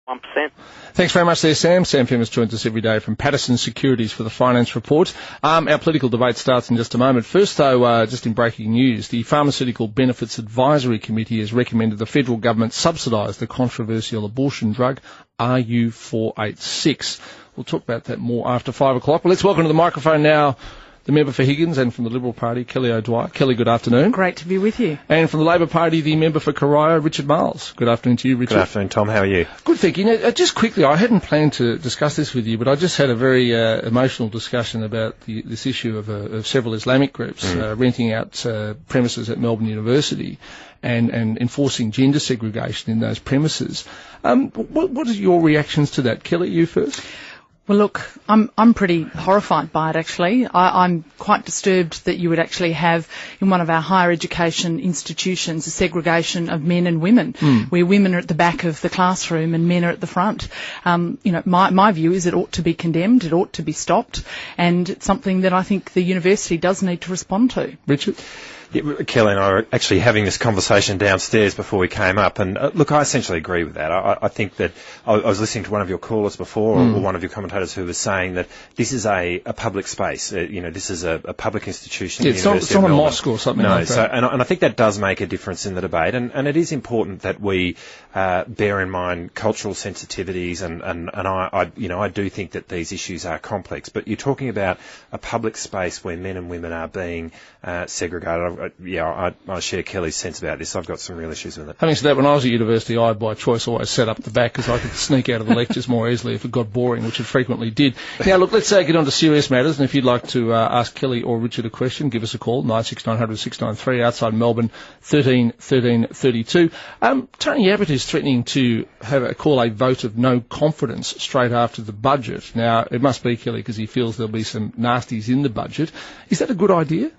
1%. Thanks very much there, Sam. Sam Femmes joins us every day from Patterson Securities for the Finance Report. Our political debate starts in just a moment. First, though, just in breaking news, the Pharmaceutical Benefits Advisory Committee has recommended the federal government subsidise the controversial abortion drug RU486. We'll talk about that more after 5 o'clock. Well, let's welcome to the microphone now the member for Higgins and from the Liberal Party, Kelly O'Dwyer. Kelly, good afternoon. Great to be with you. And from the Labor Party, the member for Corio, Richard Miles. Good afternoon to you, Richard. Good afternoon, Tom. How are you? Good, thank you. Now, just quickly, I hadn't planned to discuss this with you, but I just had a very emotional discussion about this issue of several Islamic groups renting out premises at Melbourne University and enforcing gender segregation in those premises. What are your reactions to that? Kelly, you first. Well, look, I'm pretty horrified by it, actually. I'm quite disturbed that you would actually have in one of our higher education institutions a segregation of men and women, where women are at the back of the classroom and men are at the front. My view is it ought to be condemned, it ought to be stopped, and it's something that I think the university does need to respond to. Richard? Yeah, Kelly and I were actually having this conversation downstairs before we came up, and look, I essentially agree with that. I think that I was listening to one of your callers before, or one of your commentators who was saying that this is a public space. This is a public institution. Yeah, it's not a mosque or something like that. And I think that does make a difference in the debate, and it is important that we bear in mind cultural sensitivities, and I do think that these issues are complex. But you're talking about a public space where men and women are being segregated. I share Kelly's sense about this. I've got some real issues with it. Having said that, when I was at university, I, by choice, always sat up the back because I could sneak out of the lectures more easily if it got boring, which it frequently did. Now, look, let's get on to serious matters, and if you'd like to ask Kelly or Richard a question, give us a call, 96900 693, outside Melbourne, 13 13 32. Tony Abbott is threatening to call a vote of no confidence straight after the budget. Now, it must be, Kelly, because he feels there'll be some nasties in the budget. Is that a good idea?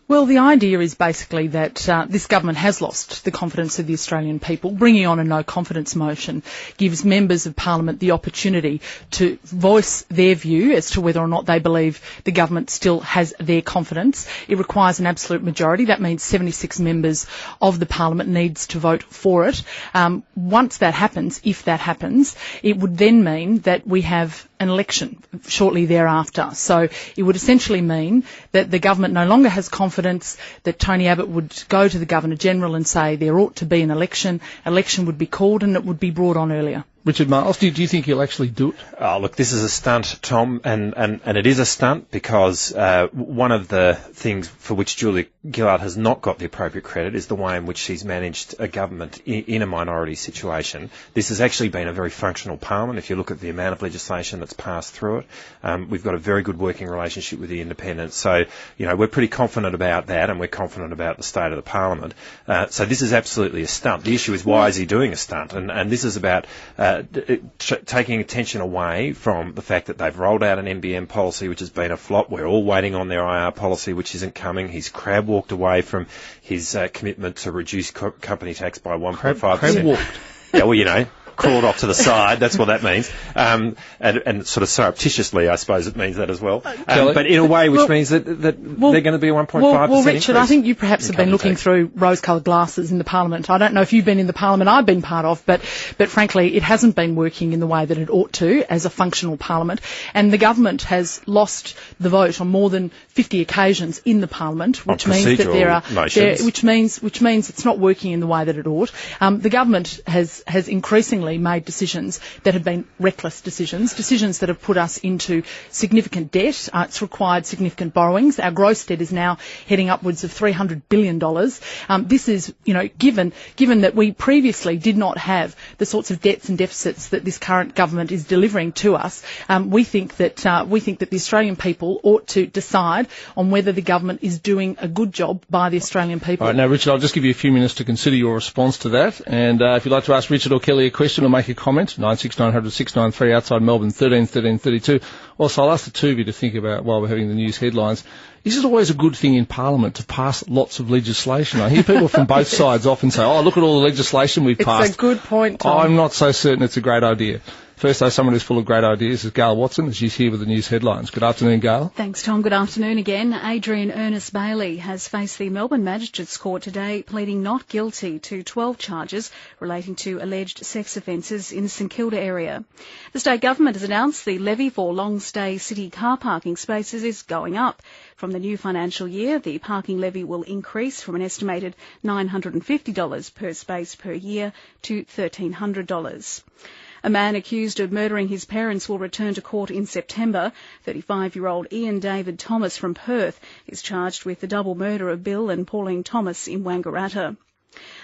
Well, the idea is basically that this government has lost the confidence of the Australian people. Bringing on a no-confidence motion gives members of Parliament the opportunity to voice their view as to whether or not they believe the government still has their confidence. It requires an absolute majority. That means 76 members of the Parliament needs to vote for it. Once that happens, if that happens, it would then mean that we have an election shortly thereafter. So it would essentially mean that the government no longer has confidence, that Tony Abbott would go to the Governor-General and say there ought to be an election would be called and it would be brought on earlier. Richard Miles, do you think he'll actually do it? Oh, look, this is a stunt, Tom, and it is a stunt because one of the things for which Julia Gillard has not got the appropriate credit is the way in which she's managed a government in a minority situation. This has actually been a very functional parliament. If you look at the amount of legislation that's passed through it, we've got a very good working relationship with the independents. So, we're pretty confident about that, and we're confident about the state of the parliament. So this is absolutely a stunt. The issue is, why is he doing a stunt? And this is about taking attention away from the fact that they've rolled out an NBN policy which has been a flop. We're all waiting on their IR policy which isn't coming. He's crab walked away from his commitment to reduce company tax by 1.5%. Crab walked? Yeah, well, crawled off to the side, that's what that means. And sort of surreptitiously, I suppose it means that as well. But in a way which means that they're going to be a 1.5% Well, Richard, I think you perhaps have been looking tax through rose-coloured glasses in the Parliament. I don't know if you've been in the Parliament I've been part of, but frankly, it hasn't been working in the way that it ought to as a functional Parliament. And the government has lost the vote on more than 50 occasions in the Parliament, which means that which means it's not working in the way that it ought. The government has increasingly made decisions that have been reckless decisions that have put us into significant debt. It's required significant borrowings. Our gross debt is now heading upwards of $300 billion. This is, given that we previously did not have the sorts of debts and deficits that this current government is delivering to us, we think that the Australian people ought to decide on whether the government is doing a good job by the Australian people. All right, now, Richard, I'll just give you a few minutes to consider your response to that. And if you'd like to ask Richard or Kelly a question or make a comment, 96900 693 outside Melbourne, 13 13 32. Also, I'll ask the two of you to think about, while we're having the news headlines, Is it always a good thing in Parliament to pass lots of legislation? I hear people from both sides often say, oh, look at all the legislation we've passed. It's a good point, Tom. I'm not so certain it's a great idea. First, though, someone who's full of great ideas is Gail Watson, as she's here with the news headlines. Good afternoon, Gail. Thanks, Tom. Good afternoon again. Adrian Ernest Bailey has faced the Melbourne Magistrates Court today, pleading not guilty to 12 charges relating to alleged sex offences in the St Kilda area. The state government has announced the levy for long-stay city car parking spaces is going up. From the new financial year, the parking levy will increase from an estimated $950 per space per year to $1,300. A man accused of murdering his parents will return to court in September. 35-year-old Ian David Thomas from Perth is charged with the double murder of Bill and Pauline Thomas in Wangaratta.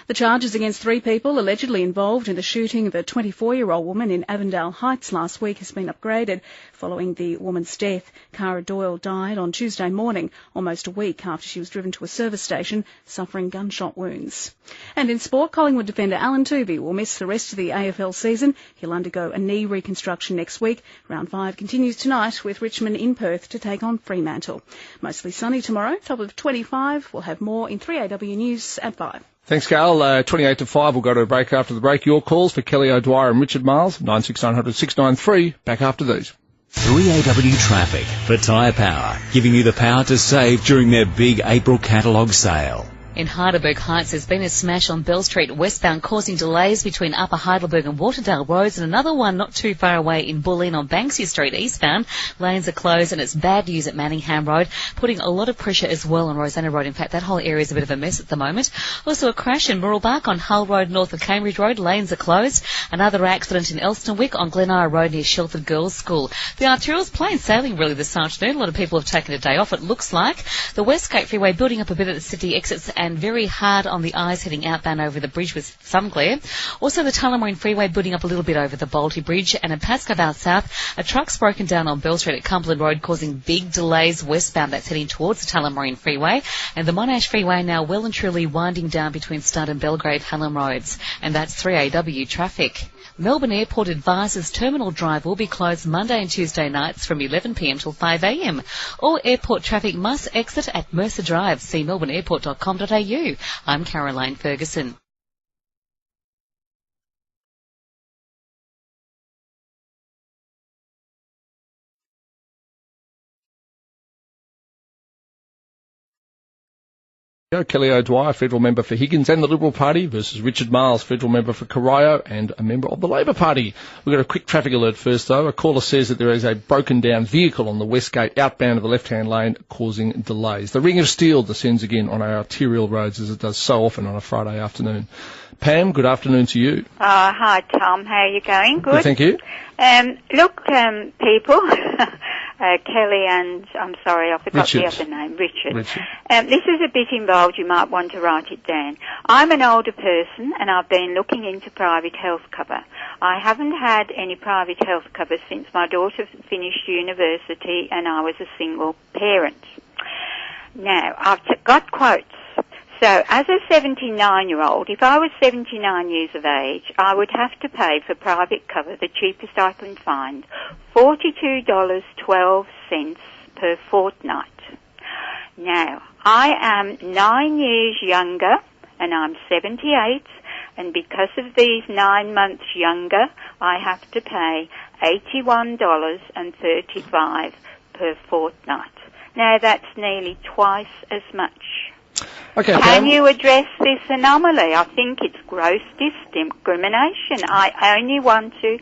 The charges against 3 people allegedly involved in the shooting of a 24-year-old woman in Avondale Heights last week has been upgraded following the woman's death. Cara Doyle died on Tuesday morning, almost a week after she was driven to a service station, suffering gunshot wounds. And in sport, Collingwood defender Alan Tooby will miss the rest of the AFL season. He'll undergo a knee reconstruction next week. Round 5 continues tonight with Richmond in Perth to take on Fremantle. Mostly sunny tomorrow, top of 25. We'll have more in 3AW News at 5. Thanks, Gail. 28 to 5. We'll go to a break after the break. Your calls for Kelly O'Dwyer and Richard Miles, 96900 693. Back after these. 3AW Traffic for Tyre Power, giving you the power to save during their big April catalogue sale. In Heidelberg Heights, there's been a smash on Bell Street westbound causing delays between Upper Heidelberg and Waterdale Roads, and another one not too far away in Bulleen on Banksia Street eastbound. Lanes are closed and it's bad news at Manningham Road, putting a lot of pressure as well on Rosanna Road. In fact, that whole area is a bit of a mess at the moment. Also a crash in Murrelbach on Hull Road north of Cambridge Road. Lanes are closed. Another accident in Elstonwick on Glenara Road near Shelford Girls' School. The arterial's plain sailing really this afternoon. A lot of people have taken a day off, it looks like. The Westgate Freeway building up a bit at the city exits and very hard on the eyes heading outbound over the bridge with some glare. Also the Tullamarine Freeway building up a little bit over the Balti Bridge, and in Pascoe Vale South, a truck's broken down on Bell Street at Cumberland Road causing big delays westbound. That's heading towards the Tullamarine Freeway, and the Monash Freeway now well and truly winding down between Stud and Belgrave Hallam Roads. And that's 3AW Traffic. Melbourne Airport advises Terminal Drive will be closed Monday and Tuesday nights from 11pm till 5am. All airport traffic must exit at Mercer Drive. See melbourneairport.com.au. I'm Caroline Ferguson. Kelly O'Dwyer, federal member for Higgins and the Liberal Party, versus Richard Miles, federal member for Corio and a member of the Labor Party. We've got a quick traffic alert first, though. A caller says that there is a broken down vehicle on the Westgate outbound of the left-hand lane causing delays. The Ring of Steel descends again on our arterial roads as it does so often on a Friday afternoon. Pam, good afternoon to you. Hi, Tom. How are you going? Good. Thank you. Look, people, Kelly and, I'm sorry, I forgot Richard. the other name, Richard. This is a bit involved. You might want to write it down. I'm an older person and I've been looking into private health cover. I haven't had any private health cover since my daughter finished university and I was a single parent. Now, I've got quotes. So, as a 79-year-old, if I was 79 years of age, I would have to pay for private cover, the cheapest I can find, $42.12 per fortnight. Now, I am 9 years younger, and I'm 78, and because of these 9 months younger, I have to pay $81.35 per fortnight. Now, that's nearly twice as much. Okay, Can you address this anomaly? I think it's gross discrimination. I only want to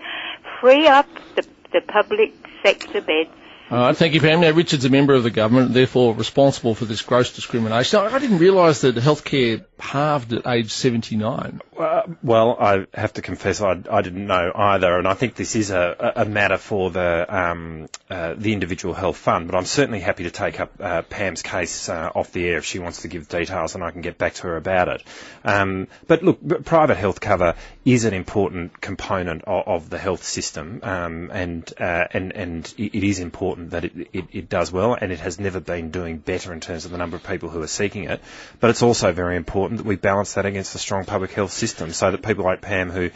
free up the public sector beds. All right, thank you, Pam. Now, Richard's a member of the government, therefore responsible for this gross discrimination. I didn't realise that healthcare halved at age 79. Well, I have to confess I didn't know either, and I think this is a matter for the individual health fund, but I'm certainly happy to take up Pam's case off the air if she wants to give details, and I can get back to her about it. But look, private health cover is an important component of the health system, and it is important that it does well, and it has never been doing better in terms of the number of people who are seeking it. But it's also very important that we balance that against a strong public health system, so that people like Pam, who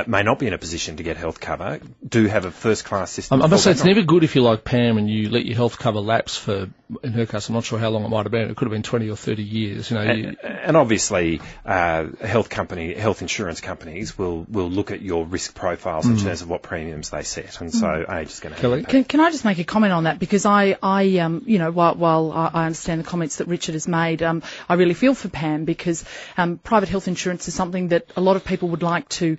may not be in a position to get health cover, do have a first-class system. I must say, it's never good if you're like Pam and you let your health cover lapse for, in her case, I'm not sure how long it might have been. It could have been 20 or 30 years. And obviously, health insurance companies will look at your risk profiles in terms of what premiums they set, and so age is going to have an impact. Can I just make a comment on that? Because while I understand the comments that Richard has made, I really feel for Pam, because private health insurance is something that a lot of people would like to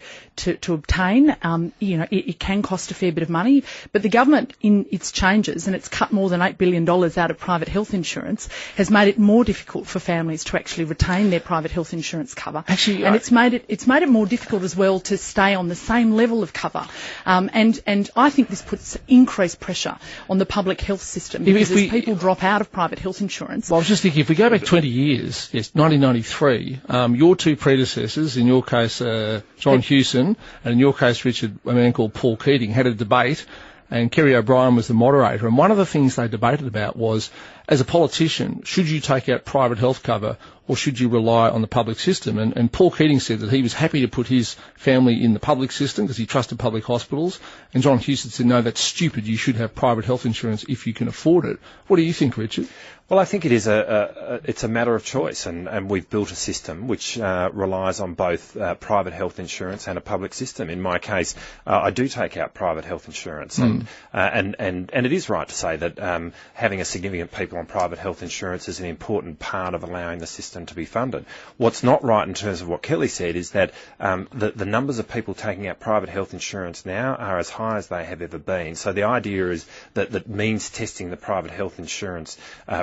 obtain. It can cost a fair bit of money, but the government, in its changes, and it's cut more than $8 billion out of private health insurance, has made it more difficult for families to actually retain their private health insurance cover. It's made it more difficult as well to stay on the same level of cover. And I think this puts increased pressure on the public health system, because as people drop out of private health insurance. Well, I was just thinking, if we go back 20 years, yes, 1993, your two predecessors, in your case, John Hewson, and in your case, Richard, a man called Paul Keating, had a debate, and Kerry O'Brien was the moderator. And one of the things they debated about was, as a politician, should you take out private health cover or should you rely on the public system? And Paul Keating said that he was happy to put his family in the public system because he trusted public hospitals. And John Hewson said, no, that's stupid. You should have private health insurance if you can afford it. What do you think, Richard? Well, I think it is it's a matter of choice, and we've built a system which relies on both private health insurance and a public system. In my case, I do take out private health insurance, and it is right to say that having a significant people on private health insurance is an important part of allowing the system to be funded. What's not right in terms of what Kelly said is that the numbers of people taking out private health insurance now are as high as they have ever been. So the idea is that means testing the private health insurance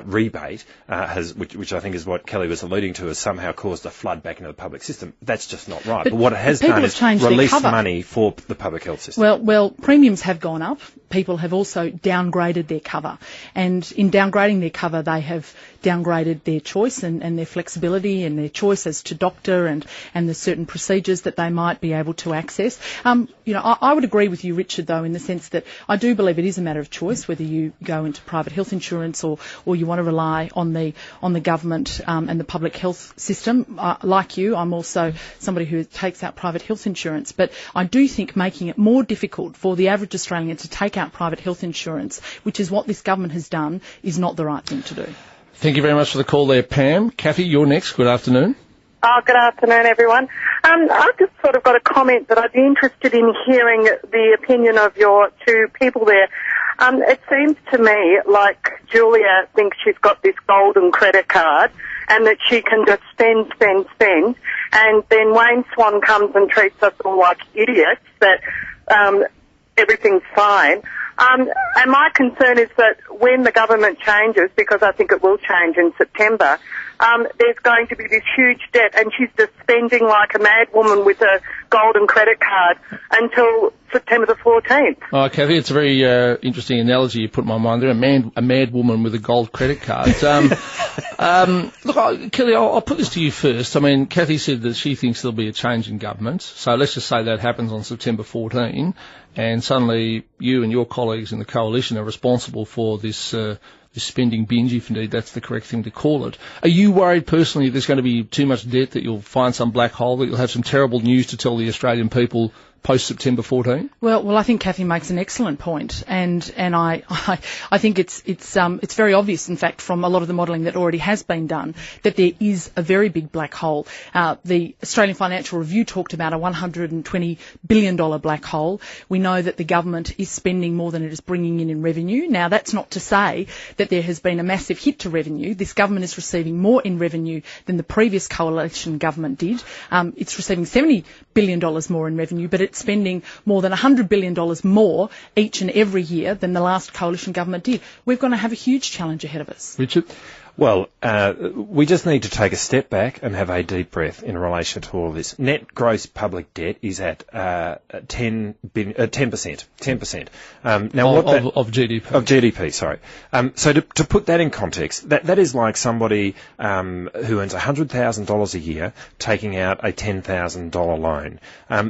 rebate which I think is what Kelly was alluding to, has somehow caused a flood back into the public system. That's just not right. But what it has done is released money for the public health system. Well, premiums have gone up. People have also downgraded their cover. And in downgrading their cover, they have downgraded their choice and their flexibility and their choice as to doctor and the certain procedures that they might be able to access. I would agree with you, Richard, though, in the sense that I do believe it is a matter of choice whether you go into private health insurance or you want to rely on the government and the public health system. Like you, I'm also somebody who takes out private health insurance, but I do think making it more difficult for the average Australian to take out private health insurance, which is what this government has done, is not the right thing to do. Thank you very much for the call there, Pam. Kathy, you're next. Good afternoon. Good afternoon, everyone. I've just sort of got a comment that I'd be interested in hearing the opinion of your two people there. It seems to me like Julia thinks she's got this golden credit card and that she can just spend, and then Wayne Swan comes and treats us all like idiots, that everything's fine. And my concern is that when the government changes, because I think it will change in September, there's going to be this huge debt, and she's just spending like a mad woman with a golden credit card until September the 14th. Oh, Kathy, it's a very interesting analogy you put in my mind there, a mad woman with a gold credit card. Look, Kelly, I'll put this to you first. I mean, Kathy said that she thinks there'll be a change in government, so let's just say that happens on September 14, and suddenly you and your colleagues in the coalition are responsible for this spending binge, if indeed that's the correct thing to call it. Are you worried personally there's going to be too much debt, that you'll find some black hole, that you'll have some terrible news to tell the Australian people post-September 14? Well, I think Kathy makes an excellent point, and I think it's very obvious, in fact, from a lot of the modelling that already has been done, that there is a very big black hole. The Australian Financial Review talked about a $120 billion black hole. We know that the government is spending more than it is bringing in revenue. Now, that's not to say that there has been a massive hit to revenue. This government is receiving more in revenue than the previous coalition government did. It's receiving $70 billion more in revenue, but it's spending more than $100 billion more each and every year than the last coalition government did. We're going to have a huge challenge ahead of us. Richard? Well, we just need to take a step back and have a deep breath in relation to all of this. Net gross public debt is at 10%. 10%. Now, of GDP. Of GDP, sorry. So to put that in context, that is like somebody who earns $100,000 a year taking out a $10,000 loan.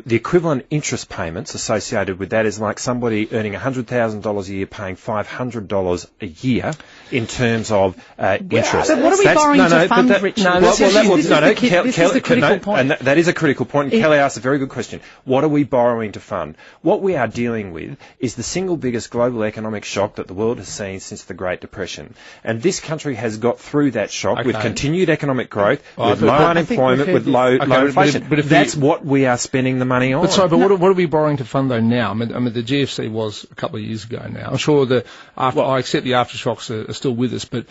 The equivalent interest payments associated with that is like somebody earning $100,000 a year paying $500 a year in terms of interest. So what are we borrowing to fund, Richard? This is the critical point. And that is a critical point. And Kelly asked a very good question. What are we borrowing to fund? What we are dealing with is the single biggest global economic shock that the world has seen since the Great Depression. And this country has got through that shock with continued economic growth, with low unemployment, with low inflation. But that's what we are spending the money on. But what are we borrowing to fund, though, now? I mean, the GFC was a couple of years ago now. I'm sure I accept the aftershocks are still with us, but...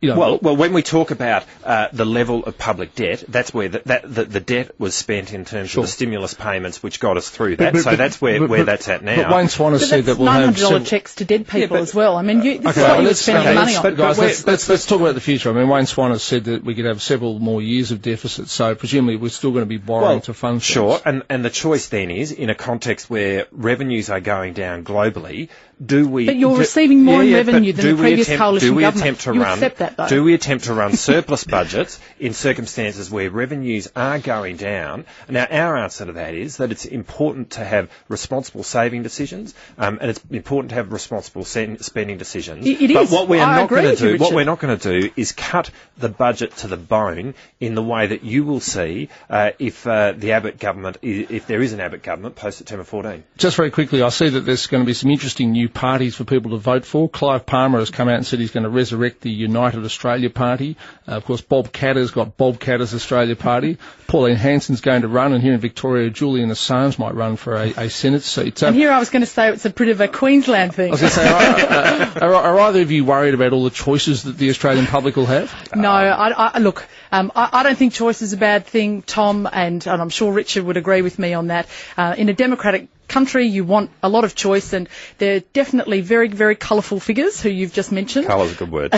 Well, when we talk about the level of public debt, that's where the debt was spent in terms of the stimulus payments, which got us through that. So that's where that's at now. But Wayne Swan has said that we'll have $900 checks to dead people as well. I mean, this is what you're spending the money on. But guys, let's talk about the future. I mean, Wayne Swan has said that we could have several more years of deficit, so presumably we're still going to be borrowing to fund things. Sure, and the choice then is, in a context where revenues are going down globally, do we... But you're receiving more in revenue than the previous coalition government. You accept that, though. Do we attempt to run surplus budgets in circumstances where revenues are going down? Now, our answer to that is that it's important to have responsible saving decisions, and it's important to have responsible spending decisions. But what we are not going to do is cut the budget to the bone in the way that you will see if the Abbott government, if there is an Abbott government post September 14. Just very quickly, I see that there's going to be some interesting new parties for people to vote for. Clive Palmer has come out and said he's going to resurrect the United Australia Party. Of course, Bob Katter's got Bob Katter's Australia Party. Pauline Hanson's going to run, and here in Victoria, Julian Assange might run for a Senate seat. And here I was going to say it's a bit of a Queensland thing. I was going to say, are either of you worried about all the choices that the Australian public will have? No, look, I don't think choice is a bad thing, Tom, and I'm sure Richard would agree with me on that. In a democratic country, you want a lot of choice, and they're definitely very, very colourful figures who you've just mentioned. Colour's a good word.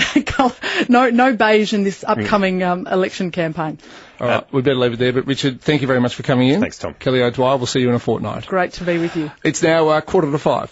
No beige in this upcoming election campaign. All right, we better leave it there. But Richard, thank you very much for coming in. Thanks, Tom. Kelly O'Dwyer, we'll see you in a fortnight. Great to be with you. It's now 4:45.